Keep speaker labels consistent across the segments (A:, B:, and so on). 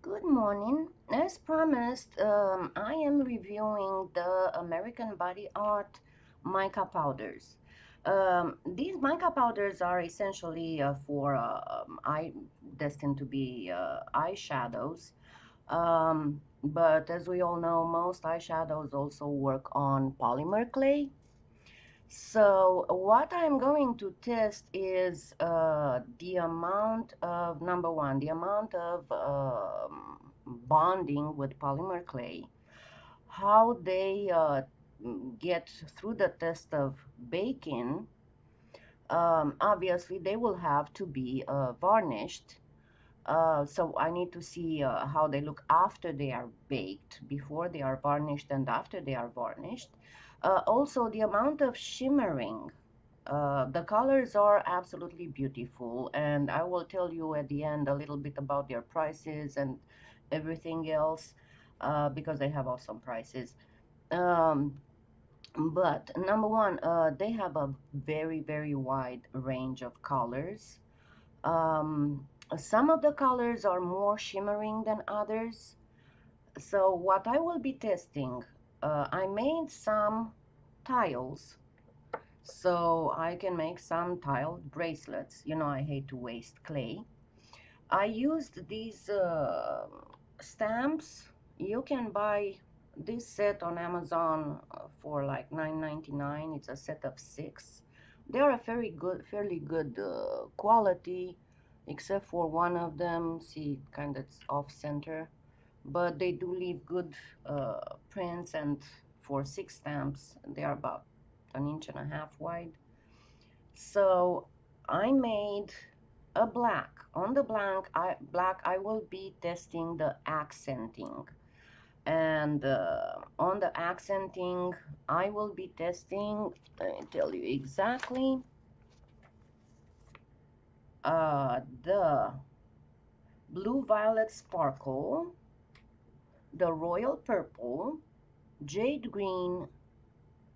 A: Good morning. As promised, I am reviewing the American Body Art mica powders. These mica powders are essentially for eye destined to be eyeshadows. But as we all know, most eyeshadows also work on polymer clay. So what I'm going to test is the amount of, number one, the amount of bonding with polymer clay, how they get through the test of baking. Obviously, they will have to be varnished. So I need to see how they look after they are baked, before they are varnished and after they are varnished. Also, the amount of shimmering. The colors are absolutely beautiful, and I will tell you at the end a little bit about their prices and everything else because they have awesome prices. Um, but number one, they have a very, very wide range of colors. Some of the colors are more shimmering than others. So what I will be testing, I made some tiles so I can make some tiled bracelets. You know, I hate to waste clay. I used these stamps. You can buy this set on Amazon for like $9.99. It's a set of 6. They are a fairly good quality, except for one of them. See, kind of off center, but they do leave good prints. And for 6 stamps, they are about an inch and a half wide. So I made a black. On the black, I will be testing the accenting. And on the accenting, I will be testing, let me tell you exactly, the blue violet sparkle, the royal purple, jade green,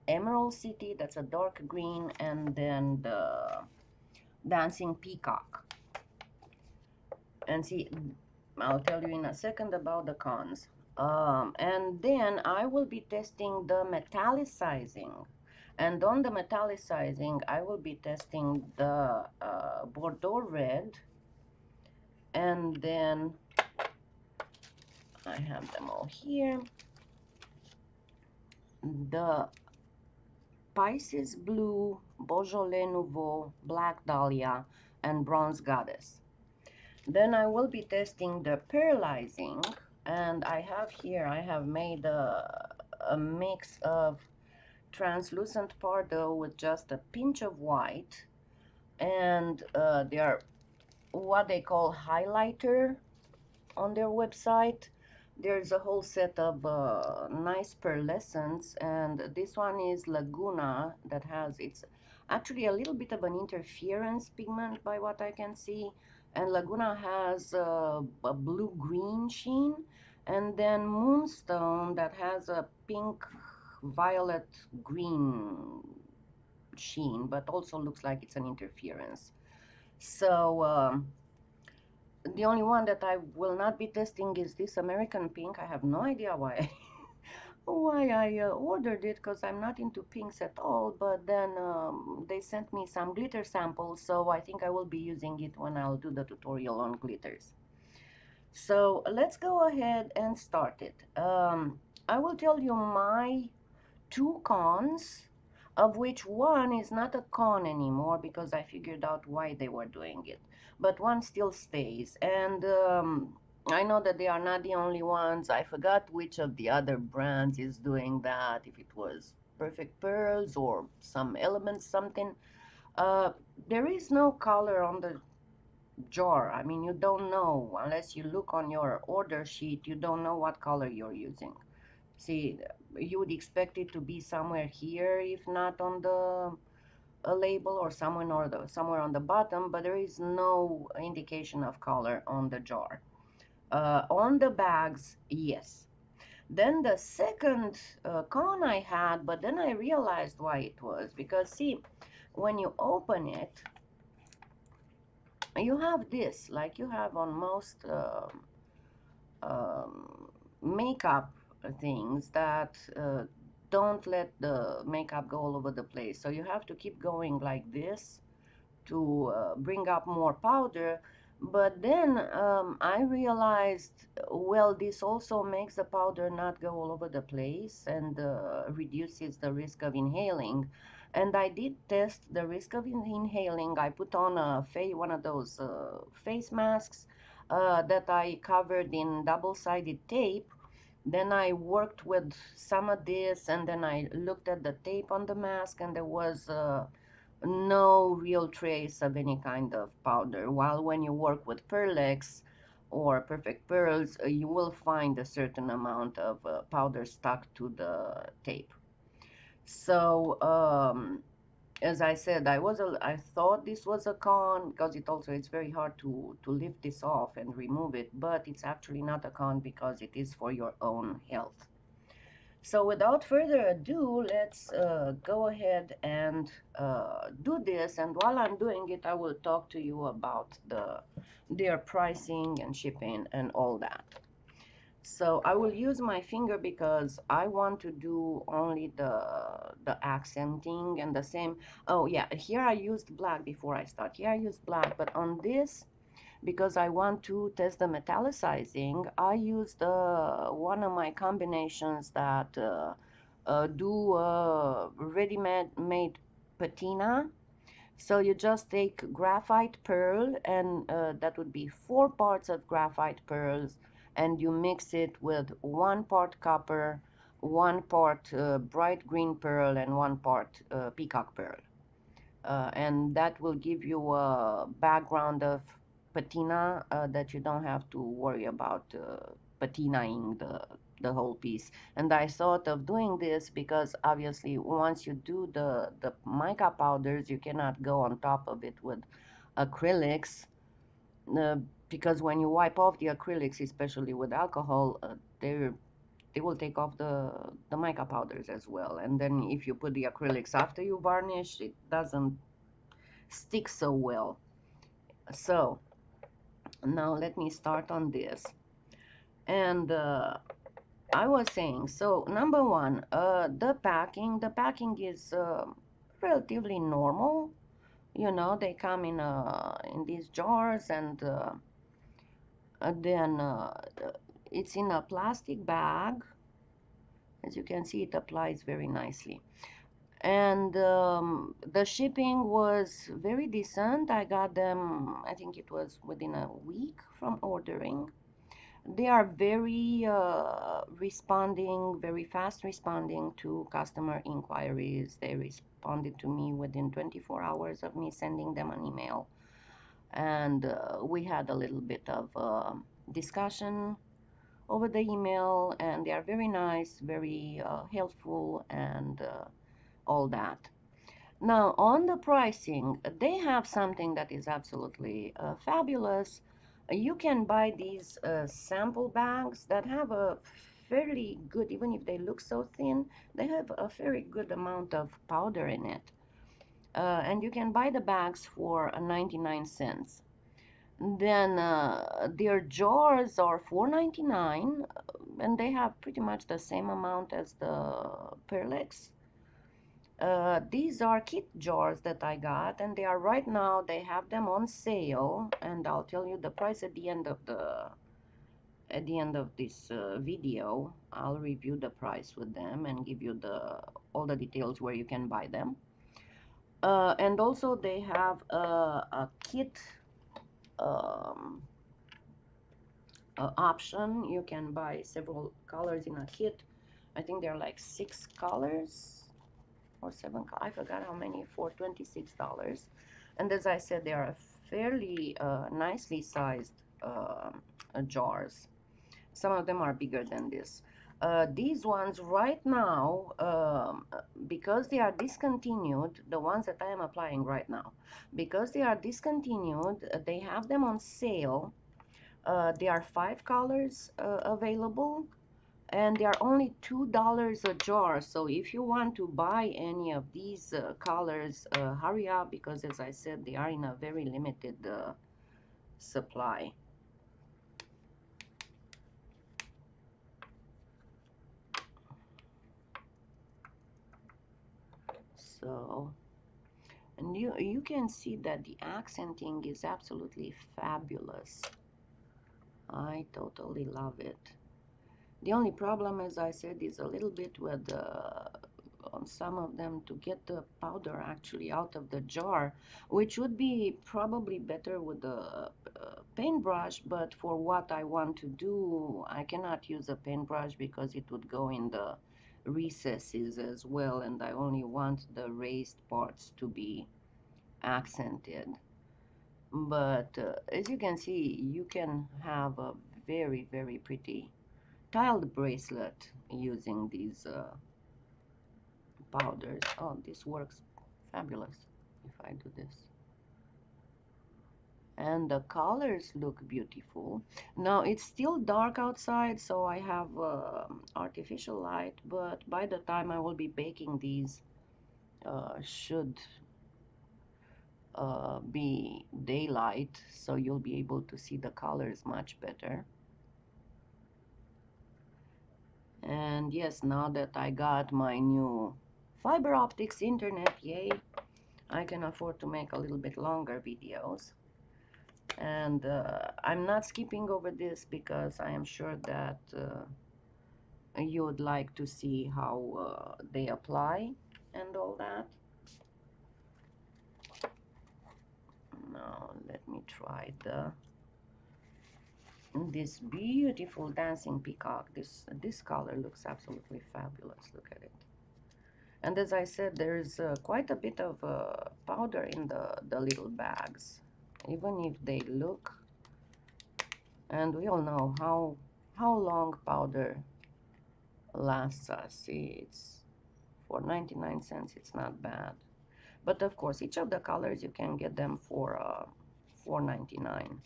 A: emerald city, that's a dark green, and then the dancing peacock. And see, I'll tell you in a second about the cons. And then I will be testing the metallicizing. And on the metallicizing, I will be testing the Bordeaux red. And then I have them all here. The Pisces Blue, Beaujolais Nouveau, Black Dahlia, and Bronze Goddess. Then I will be testing the pearlizing, and I have made a mix of translucent Pardo with just a pinch of white, and they are what they call highlighter on their website. There's a whole set of nice pearlescents, and this one is Laguna that has, it's actually a little bit of an interference pigment by what I can see, and Laguna has a blue-green sheen, and then Moonstone that has a pink violet green sheen, but also looks like it's an interference. So the only one that I will not be testing is this American pink. I have no idea why why I ordered it, because I'm not into pinks at all. But then they sent me some glitter samples, so I think I will be using it when I'll do the tutorial on glitters. So let's go ahead and start it. I will tell you my 2 cons, of which one is not a con anymore because I figured out why they were doing it, but one still stays. And I know that they are not the only ones. I forgot which of the other brands is doing that, if it was Perfect Pearls or some Elements something. There is no color on the jar. I mean, you don't know unless you look on your order sheet. You don't know what color you're using. See, you would expect it to be somewhere here, if not on the a label, or somewhere on the bottom, but there is no indication of color on the jar. On the bags, yes. Then the second con I had, but then I realized why it was, because see, when you open it, you have this, like you have on most makeup things that don't let the makeup go all over the place. So you have to keep going like this to bring up more powder. But then I realized, well, this also makes the powder not go all over the place and reduces the risk of inhaling. And I did test the risk of inhaling. I put on one of those face masks that I covered in double-sided tape. Then I worked with some of this, and then I looked at the tape on the mask, and there was no real trace of any kind of powder. While when you work with Pearlex or Perfect Pearls, you will find a certain amount of powder stuck to the tape. So as I said, I thought this was a con because it's very hard to lift this off and remove it, but it's actually not a con because it is for your own health. So without further ado, let's go ahead and do this. And while I'm doing it, I will talk to you about their pricing and shipping and all that. So I will use my finger because I want to do only the accenting and the same. Oh yeah, here I used black before I start. Here I used black, but on this, because I want to test the metallicizing, I used one of my combinations that do ready-made patina. So you just take graphite pearl, and that would be 4 parts of graphite pearls, and you mix it with 1 part copper, 1 part bright green pearl, and 1 part peacock pearl. And that will give you a background of patina that you don't have to worry about patinaing the whole piece. And I thought of doing this because obviously once you do the mica powders, you cannot go on top of it with acrylics uh, because when you wipe off the acrylics, especially with alcohol, they will take off the mica powders as well. And then if you put the acrylics after you varnish, it doesn't stick so well. So now let me start on this. And I was saying, so number one, the packing is relatively normal. You know, they come in these jars, and then it's in a plastic bag. As you can see, it applies very nicely. And the shipping was very decent. I got them, I think it was within a week from ordering. They are very very fast responding to customer inquiries. They responded to me within 24 hours of me sending them an email. And we had a little bit of discussion over the email, and they are very nice, very helpful, and all that. Now, on the pricing, they have something that is absolutely fabulous. You can buy these sample bags that have a fairly good, even if they look so thin, they have a very good amount of powder in it. And you can buy the bags for 99 cents. Then their jars are $4.99, and they have pretty much the same amount as the Perlex. These are kit jars that I got, and they are right now, they have them on sale, and I'll tell you the price at the end of this video. I'll review the price with them and give you all the details where you can buy them. And also they have a kit um, option. You can buy several colors in a kit. I think there are like 6 colors or 7, I forgot how many, for $26. And as I said, they are fairly nicely sized jars. Some of them are bigger than this. These ones right now, because they are discontinued, the ones that I am applying right now, because they are discontinued, they have them on sale. There are 5 colors available, and they are only $2 a jar. So if you want to buy any of these colors, hurry up, because as I said, they are in a very limited supply. So, and you can see that the accenting is absolutely fabulous. I totally love it. The only problem, as I said, is a little bit with on some of them to get the powder actually out of the jar, which would be probably better with the paintbrush, but for what I want to do, I cannot use a paintbrush because it would go in the recesses as well, and I only want the raised parts to be accented. But as you can see, you can have a very, very pretty tiled bracelet using these powders. Oh, this works fabulous if I do this. And the colors look beautiful. Now it's still dark outside, so I have artificial light, but by the time I will be baking these, should be daylight, so you'll be able to see the colors much better. And yes, now that I got my new fiber optics internet, yay, I can afford to make a little bit longer videos. And I'm not skipping over this because I am sure that you would like to see how they apply and all that. Now let me try this beautiful dancing peacock. This color looks absolutely fabulous. Look at it. And as I said, there's quite a bit of powder in the little bags, even if they look, and we all know how long powder lasts us. See, it's for 99 cents, it's not bad. But of course, each of the colors you can get them for $4.99.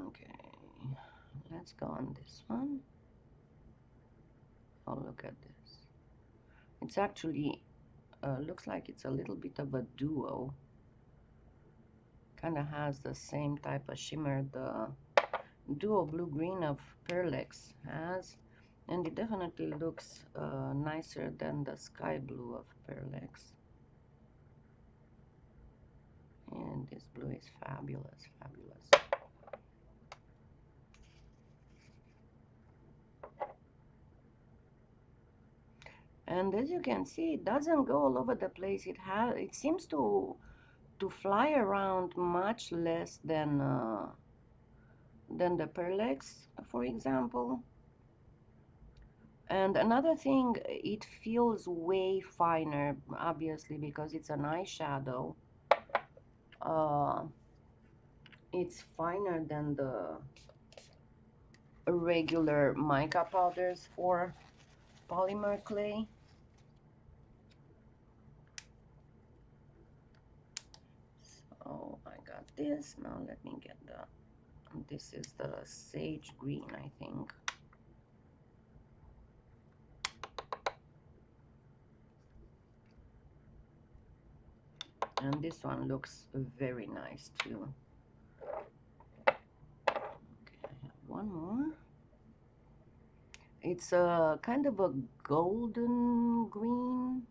A: Okay, let's go on this one. Oh, look at this. It's actually looks like it's a little bit of a duo. Kind of has the same type of shimmer the duo blue-green of Pearlex has, and it definitely looks nicer than the sky blue of Pearlex. And this blue is fabulous, fabulous. And as you can see, it doesn't go all over the place. It seems to fly around much less than the Pearlex, for example. And another thing, it feels way finer, obviously, because it's an eyeshadow. It's finer than the regular mica powders for polymer clay. So I got this. Now let me get this is the sage green, I think. And this one looks very nice too. Okay, I have one more. It's a kind of a golden green.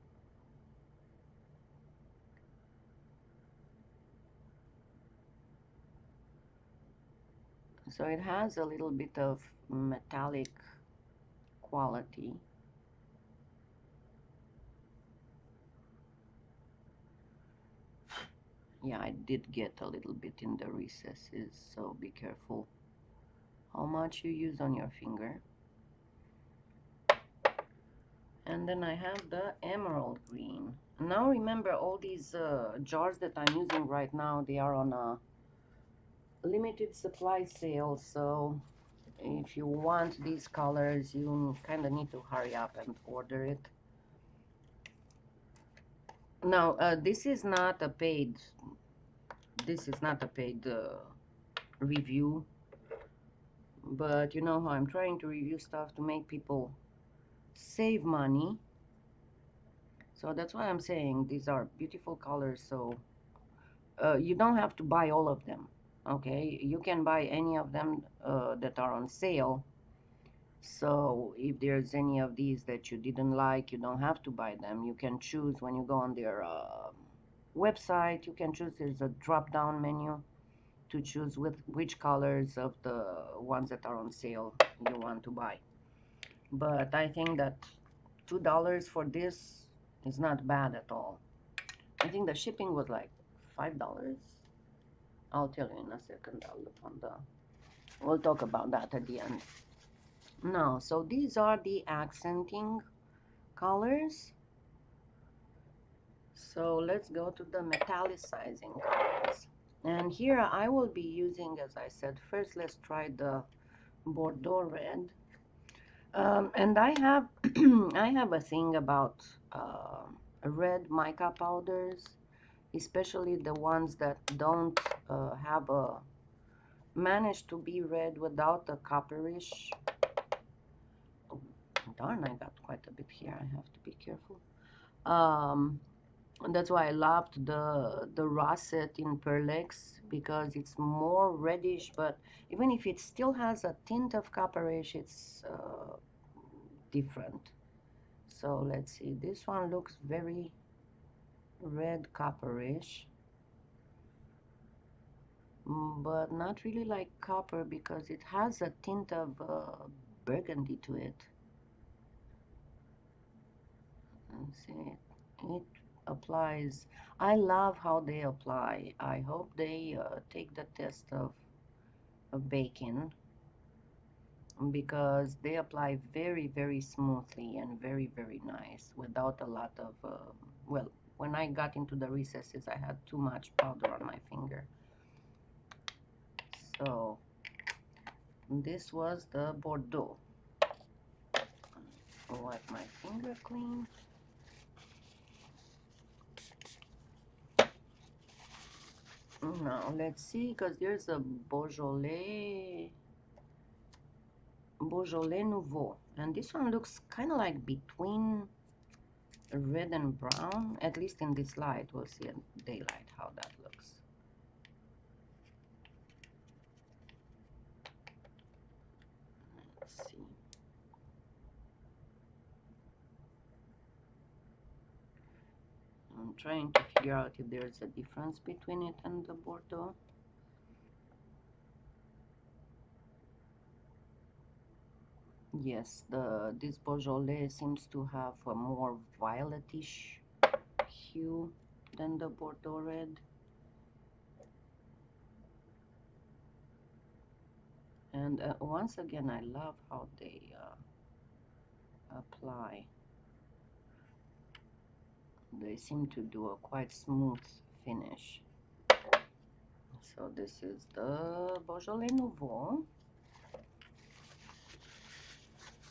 A: So it has a little bit of metallic quality. Yeah, I did get a little bit in the recesses, so be careful how much you use on your finger. And then I have the emerald green. Now remember, all these jars that I'm using right now, they are on a limited supply sale, so if you want these colors, you kind of need to hurry up and order it. Now, this is not a paid review, but you know how I'm trying to review stuff to make people save money. So that's why I'm saying these are beautiful colors. So you don't have to buy all of them. Okay, you can buy any of them that are on sale. So if there's any of these that you didn't like, you don't have to buy them. You can choose when you go on their website. You can choose. There's a drop down menu to choose with which colors of the ones that are on sale you want to buy. But I think that $2 for this is not bad at all. I think the shipping was like $5. I'll tell you in a second. I'll look on the. We'll talk about that at the end. Now, so these are the accenting colors. So let's go to the metallicizing colors. And here I will be using, as I said, first let's try the Bordeaux red. And I have I have a thing about red mica powders, especially the ones that don't have a manage to be red without a copperish. Oh, darn, I got quite a bit here. I have to be careful. And that's why I loved the russet in Perlex, because it's more reddish, but even if it still has a tint of copperish, it's different. So let's see, this one looks very red copperish, but not really like copper because it has a tint of burgundy to it. Let's see, it applies. I love how they apply. I hope they take the test of baking, because they apply very, very smoothly and very, very nice without a lot of well, when I got into the recesses I had too much powder on my finger. So this was the Bordeaux. I'll wipe my finger clean. Now let's see, because there's a Beaujolais Nouveau, and this one looks kind of like between red and brown, at least in this light. We'll see in daylight how that looks. Let's see. I'm trying to figure out if there's a difference between it and the Bordeaux. Yes, this Beaujolais seems to have a more violetish hue than the Bordeaux red. And once again, I love how they apply. They seem to do a quite smooth finish. So this is the Beaujolais Nouveau.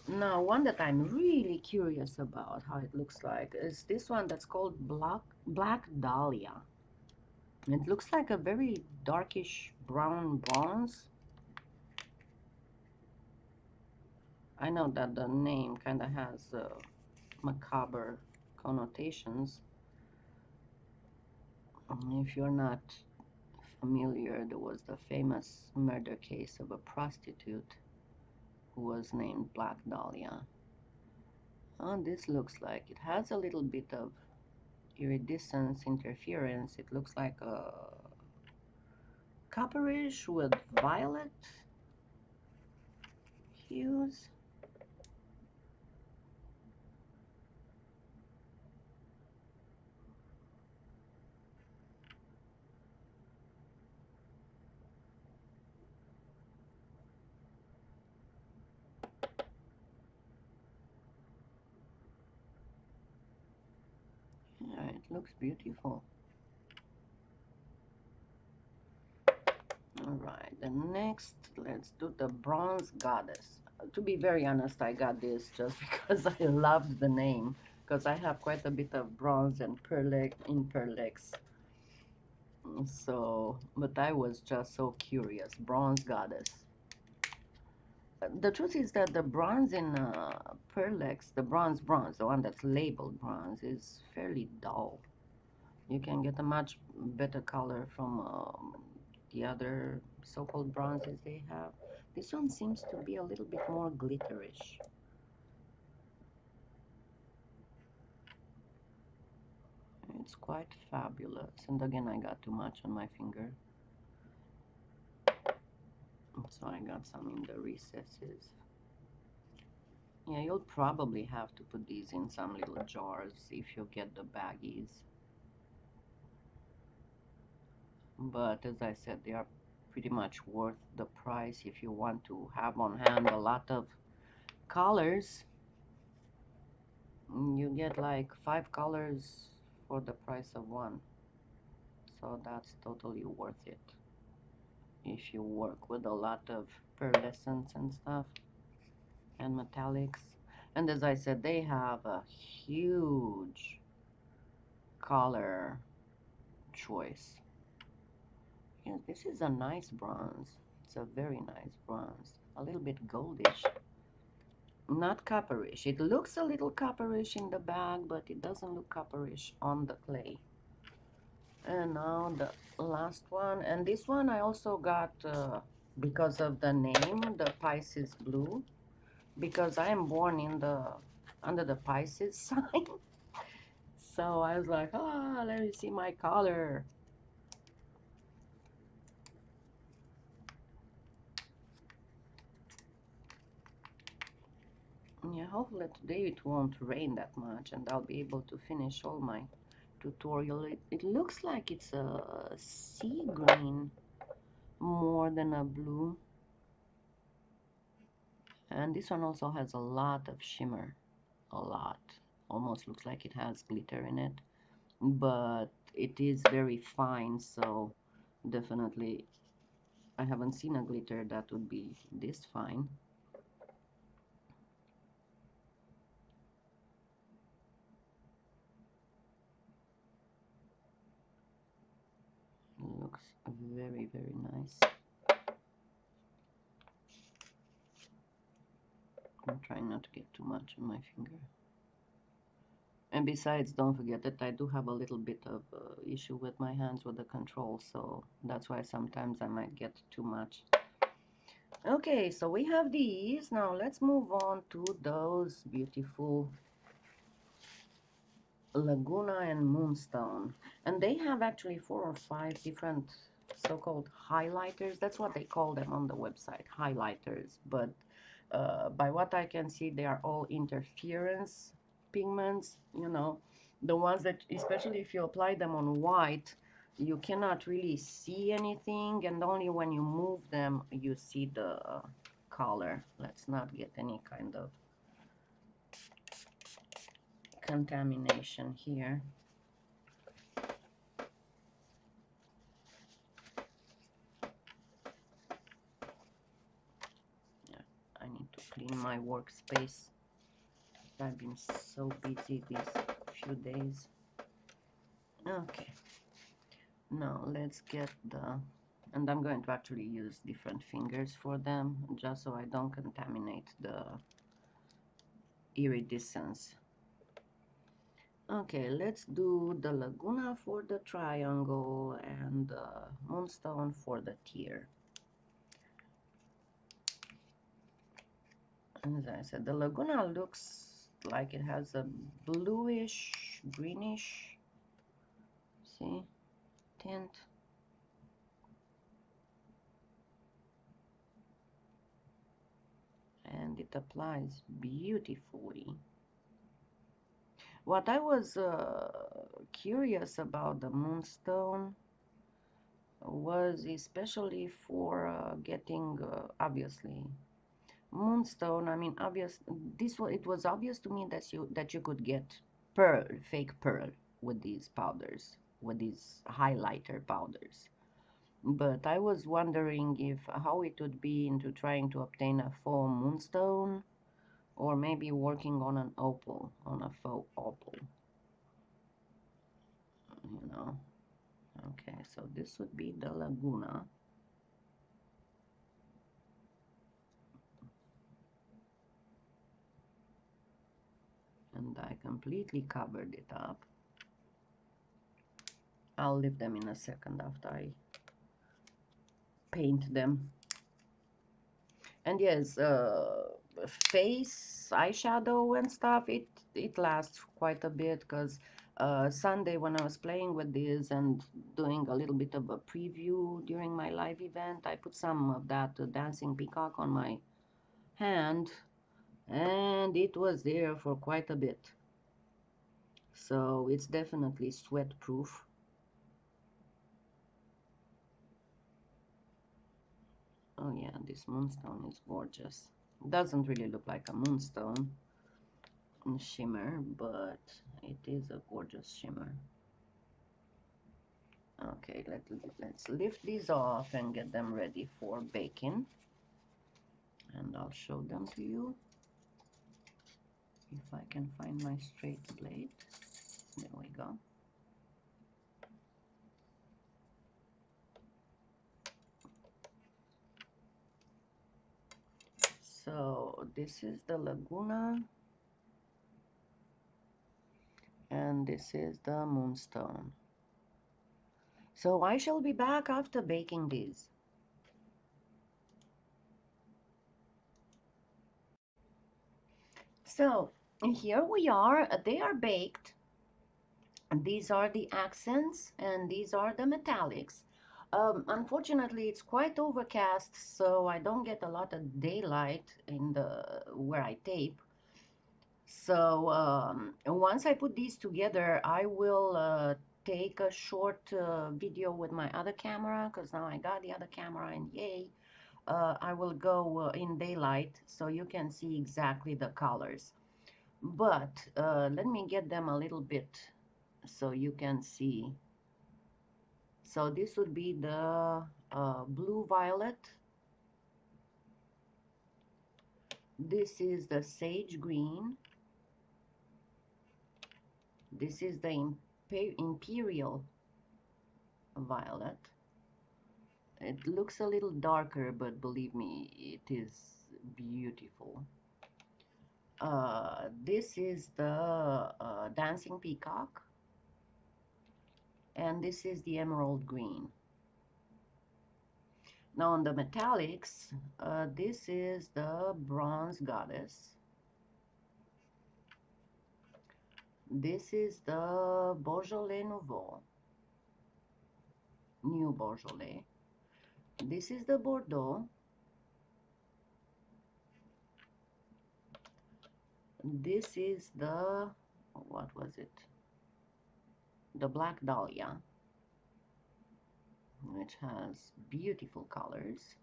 A: Now, one that I'm really curious about how it looks like is this one that's called Black Dahlia. It looks like a very darkish brown bronze. I know that the name kind of has macabre connotations. If you're not familiar, there was the famous murder case of a prostitute who was named Black Dahlia. Oh, this looks like it has a little bit of iridescence interference. It looks like a copperish with violet hues. Yeah, it looks beautiful. All right, the next, let's do the Bronze Goddess. To be very honest, I got this just because I loved the name, because I have quite a bit of bronze and Perlex. So, but I was just so curious. Bronze Goddess. The truth is that the bronze in Perlex, the bronze, the one that's labeled bronze, is fairly dull. You can get a much better color from the other so-called bronzes they have. This one seems to be a little bit more glitterish. It's quite fabulous. And again, I got too much on my finger. So I got some in the recesses. Yeah, you'll probably have to put these in some little jars if you get the baggies. But as I said, they are pretty much worth the price if you want to have on hand a lot of colors. You get like 5 colors for the price of one. So that's totally worth it if you work with a lot of pearlescents and stuff and metallics. And as I said, they have a huge color choice. Yeah, this is a nice bronze. It's a very nice bronze. A little bit goldish. Not copperish. It looks a little copperish in the bag, but it doesn't look copperish on the clay. And now the last one. And this one I also got because of the name, the Pisces Blue. Because I am born in the under the Pisces sign. So I was like, ah, let me see my color. Yeah, hopefully today it won't rain that much and I'll be able to finish all my tutorial. It looks like it's a sea green more than a blue. And this one also has a lot of shimmer. A lot. Almost looks like it has glitter in it. But it is very fine, so definitely I haven't seen a glitter that would be this fine. Looks very, very nice. I'm trying not to get too much on my finger. And besides, don't forget that I do have a little bit of issue with my hands with the control, so that's why sometimes I might get too much. Okay, so we have these. Now let's move on to those beautiful Laguna and Moonstone. And they have actually 4 or 5 different so-called highlighters. That's what they call them on the website, highlighters. But by what I can see, they are all interference pigments, you know, the ones that, especially if you apply them on white, you cannot really see anything, and only when you move them, you see the color. Let's not get any kind of contamination here. I need to clean my workspace. I've been so busy these few days. Okay, now let's get the, and I'm going to actually use different fingers for them just so I don't contaminate the iridescence. Okay, let's do the Laguna for the triangle and the Moonstone for the tear. As I said, the Laguna looks like it has a bluish, greenish, see, tint. And it applies beautifully. What I was curious about the Moonstone was especially for getting, obviously, Moonstone. I mean, it was obvious to me that you could get pearl, fake pearl, with these powders, with these highlighter powders. But I was wondering if how it would be into trying to obtain a faux Moonstone, or maybe working on an opal, on a faux opal, you know. Okay, so this would be the Laguna. And I completely covered it up. I'll leave them in a second after I paint them. And yes, face eyeshadow and stuff, it lasts quite a bit, because Sunday when I was playing with this and doing a little bit of a preview during my live event, I put some of that dancing peacock on my hand, and it was there for quite a bit. So it's definitely sweat proof. Oh yeah, this moonstone is gorgeous. Doesn't really look like a moonstone shimmer, but it is a gorgeous shimmer. Okay, let's lift these off and get them ready for baking, and I'll show them to you if I can find my straight blade. There we go. So this is the Laguna and this is the Moonstone. So I shall be back after baking these. So here we are, they are baked. These are the accents and these are the metallics. Unfortunately, it's quite overcast, so I don't get a lot of daylight in the where I tape. So once I put these together, I will take a short video with my other camera, because now I got the other camera, and yay, I will go in daylight so you can see exactly the colors. But let me get them a little bit so you can see. So this would be the blue violet. This is the sage green. This is the imperial violet. It looks a little darker, but believe me, it is beautiful. This is the dancing peacock, and this is the emerald green. Now on the metallics, this is the bronze goddess. This is the Beaujolais Nouveau, New Beaujolais. This is the Bordeaux. This is the, what was it? The Black Dahlia, which has beautiful colors.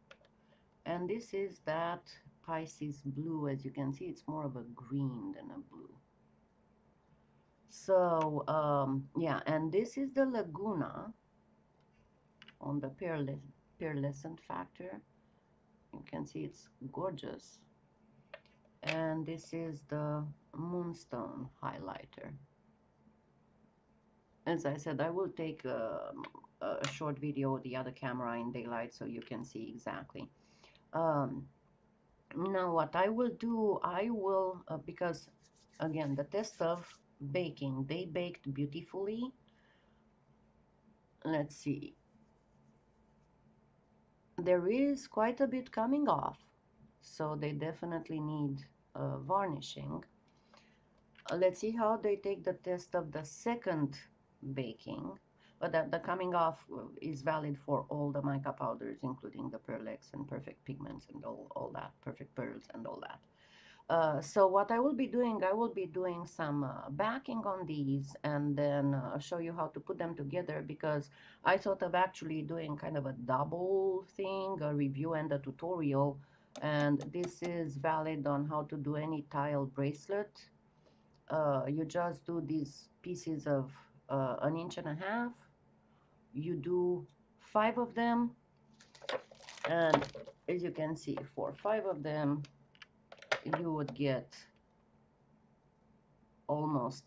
A: And this is that Pisces Blue. As you can see, it's more of a green than a blue. So, yeah, and this is the Laguna on the pearlescent factor. You can see it's gorgeous. And this is the Moonstone Highlighter. As I said, I will take a short video with the other camera in daylight so you can see exactly. Now what I will do, I will, because again, the test of baking, they baked beautifully. Let's see. There is quite a bit coming off, so they definitely need varnishing. Let's see how they take the test of the second baking. But the coming off is valid for all the mica powders, including the Pearlex and Perfect Pigments and all that, Perfect Pearls and all that. So what I will be doing, I will be doing some backing on these, and then show you how to put them together, because I thought of actually doing kind of a double thing, a review and a tutorial, and this is valid on how to do any tile bracelet. You just do these pieces of 1.5 inches. You do 5 of them, and as you can see, for 5 of them you would get almost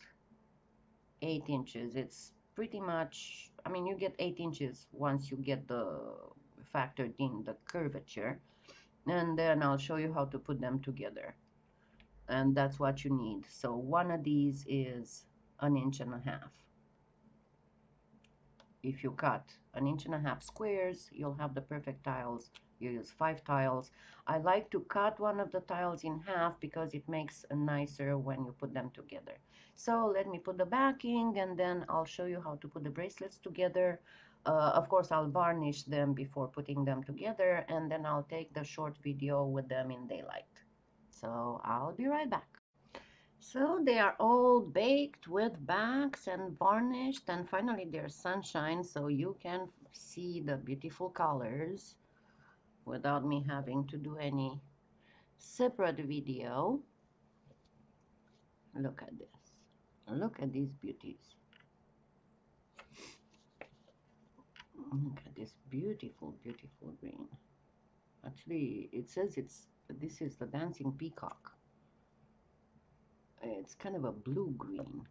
A: 8 inches. It's pretty much, I mean, you get 8 inches once you get the factored in the curvature, and then I'll show you how to put them together, and that's what you need. So one of these is 1.5 inches. If you cut 1.5 inches squares, you'll have the perfect tiles You use 5 tiles. I like to cut one of the tiles in half because it makes a nicer when you put them together. So let me put the backing, and then I'll show you how to put the bracelets together. Of course, I'll varnish them before putting them together, and then I'll take the short video with them in daylight. So I'll be right back. So they are all baked with backs and varnished, and finally there's sunshine, so you can see the beautiful colors without me having to do any separate video. Look at this. Look at these beauties. Look at this beautiful, beautiful green. Actually, it says this is the dancing peacock. It's kind of a blue-green.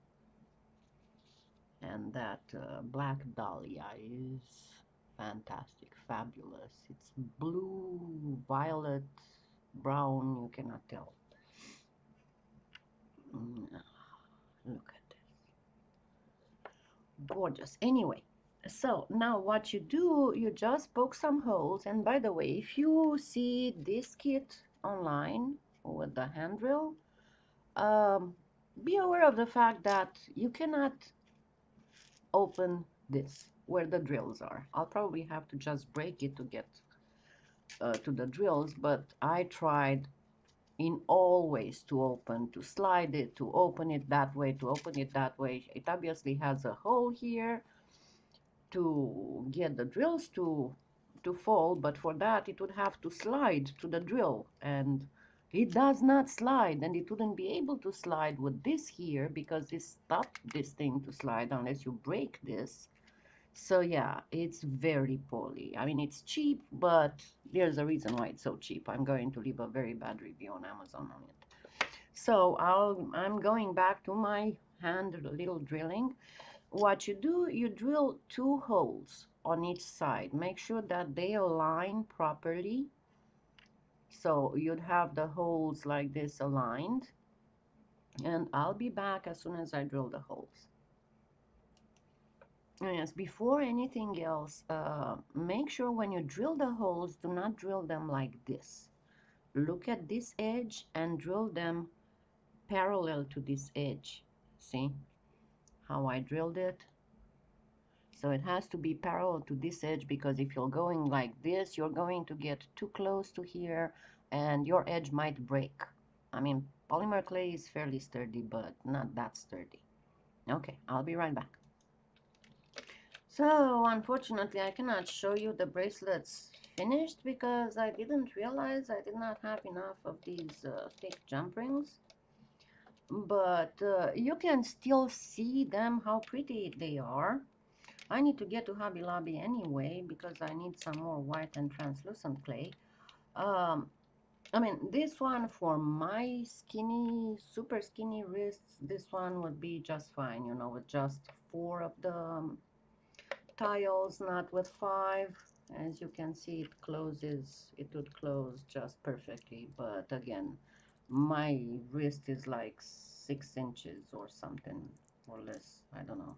A: And that black dahlia is fantastic, fabulous. It's blue, violet, brown, you cannot tell. Look at this. Gorgeous. Anyway, so now what you do, you just poke some holes. And by the way, if you see this kit online with the hand drill, be aware of the fact that you cannot open this where the drills are. I'll probably have to just break it to get to the drills, but I tried in all ways to open, to slide it, to open it that way, to open it that way. It obviously has a hole here to get the drills to fall, but for that it would have to slide to the drill, and it does not slide, and it wouldn't be able to slide with this here because this stopped this thing to slide unless you break this. So yeah, it's very poorly. I mean, it's cheap, but there's a reason why it's so cheap. I'm going to leave a very bad review on Amazon on it. So I'm going back to my hand little drilling. What you do, you drill 2 holes on each side. Make sure that they align properly. So you'd have the holes like this aligned. And I'll be back as soon as I drill the holes. Yes, before anything else, make sure when you drill the holes, do not drill them like this. Look at this edge and drill them parallel to this edge. See how I drilled it? So it has to be parallel to this edge, because if you're going like this, you're going to get too close to here and your edge might break. I mean, polymer clay is fairly sturdy, but not that sturdy. Okay, I'll be right back. So unfortunately I cannot show you the bracelets finished because I didn't realize I did not have enough of these thick jump rings. But you can still see them, how pretty they are. I need to get to Hobby Lobby anyway because I need some more white and translucent clay. I mean, this one for my skinny, super skinny wrists, this one would be just fine, you know, with just 4 of the tiles, not with 5. As you can see, it closes, it would close just perfectly, but again, my wrist is like 6 inches or something, or less. I don't know,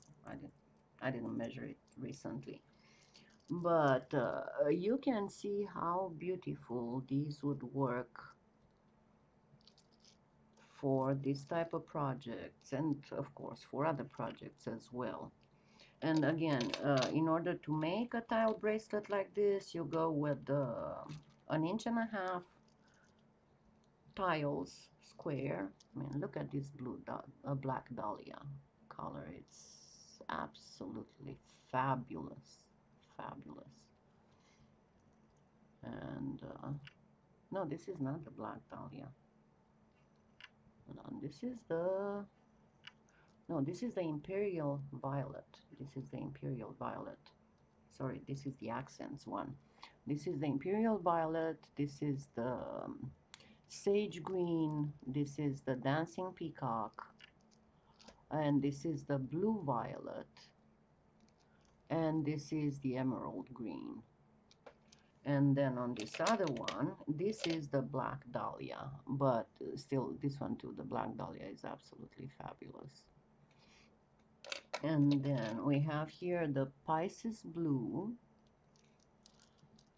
A: I didn't measure it recently, but you can see how beautiful these would work for this type of projects, and of course for other projects as well. And again, in order to make a tile bracelet like this, you go with 1.5 inch tiles, square. I mean, look at this black dahlia color. It's absolutely fabulous, fabulous. And no, this is not the black dahlia. No, this is the imperial violet. This is the imperial violet. Sorry, this is the accents one. This is the imperial violet. This is the sage green. This is the dancing peacock. And this is the blue violet. And this is the emerald green. And then on this other one, this is the black dahlia. But still, this one too, the black dahlia is absolutely fabulous. And then we have here the Pisces Blue.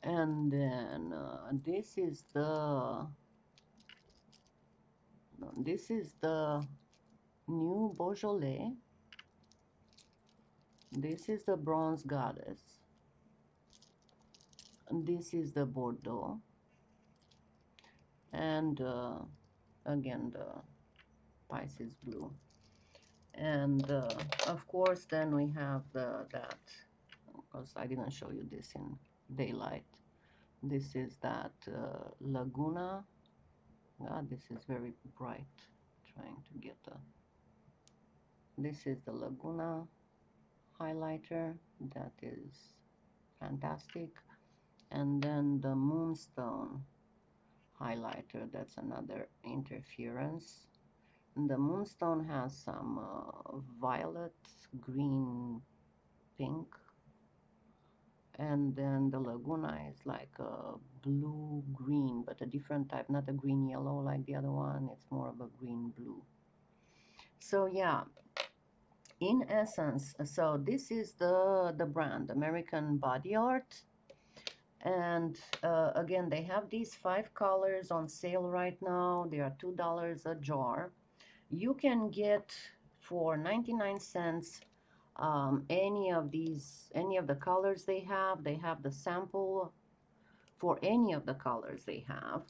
A: And then this is the new Beaujolais. This is the Bronze Goddess. And this is the Bordeaux. And again, the Pisces Blue. And of course, then we have that, because I didn't show you this in daylight. This is that Laguna. God, this is very bright. Trying to get the. This is the Laguna Highlighter. That is fantastic. And then the Moonstone Highlighter. That's another interference. And the Moonstone has some violet, green, pink, and then the Laguna is like a blue green, but a different type, not a green yellow like the other one. It's more of a green blue. So yeah, in essence, so this is the brand American Body Art. And again, they have these 5 colors on sale right now. They are $2 a jar. You can get for 99 cents any of the colors they have. They have the sample for any of the colors they have.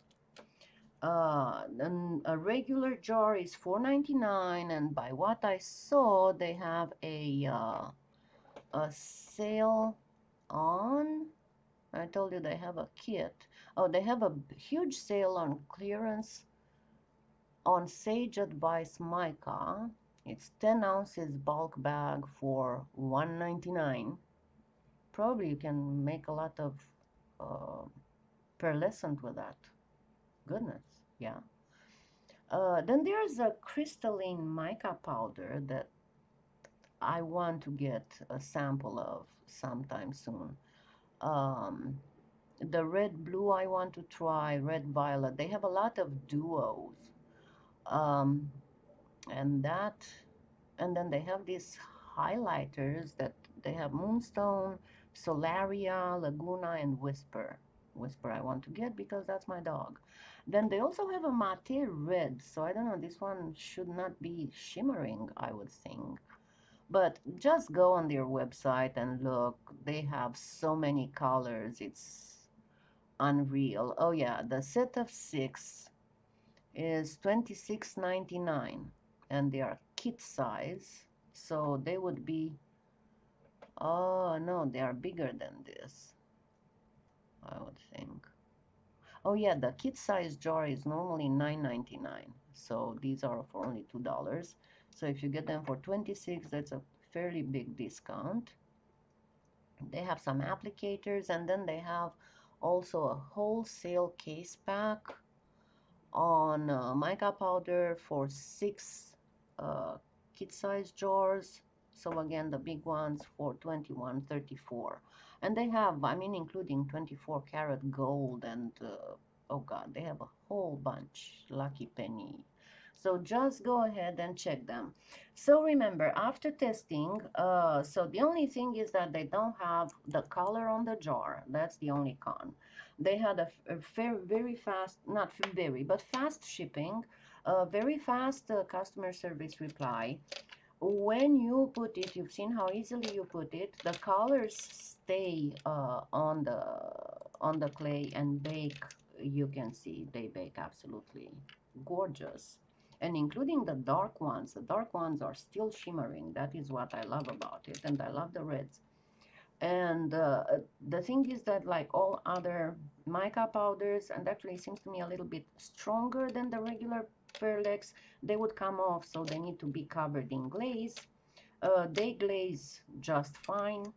A: Then a regular jar is $4.99, and by what I saw, they have a sale on. I told you they have a kit. Oh, they have a huge sale on clearance on Sage Advice mica. It's 10 ounces bulk bag for $1.99. Probably you can make a lot of pearlescent with that. Goodness, yeah. Then there's a crystalline mica powder that I want to get a sample of sometime soon. Um, the red blue I want to try, red violet. They have a lot of duos. Um, and that, and then they have these highlighters that they have Moonstone, Solaria, Laguna, and Whisper. Whisper I want to get because that's my dog. Then they also have a matte red, so I don't know, this one should not be shimmering, I would think. But just go on their website and look. They have so many colors, it's unreal. Oh yeah, the set of 6 is $26.99, and they are kit size, so they would be, oh no, they are bigger than this, I would think. Oh yeah, the kit size jar is normally $9.99, so these are for only $2. So if you get them for 26, that's a fairly big discount. They have some applicators, and then they have also a wholesale case pack on mica powder for 6 uh, kit size jars. So again, the big ones for $21.34, and they have, I mean, including 24 karat gold, and oh god, they have a whole bunch. Lucky penny. So just go ahead and check them. So remember, after testing, so the only thing is that they don't have the color on the jar. That's the only con. They had a very fast, not very, but fast shipping, very fast customer service reply. When you put it, you've seen how easily you put it. The colors stay on the clay and bake. You can see they bake absolutely gorgeous, and including the dark ones. The dark ones are still shimmering. That is what I love about it, and I love the reds. And the thing is that, like all other mica powders, and actually seems to me a little bit stronger than the regular Pearlex, they would come off, so they need to be covered in glaze. They glaze just fine.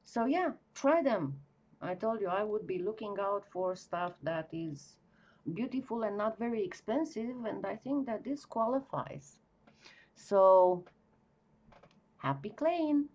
A: So yeah, try them. I told you I would be looking out for stuff that is beautiful and not very expensive, and I think that this qualifies. So happy claying!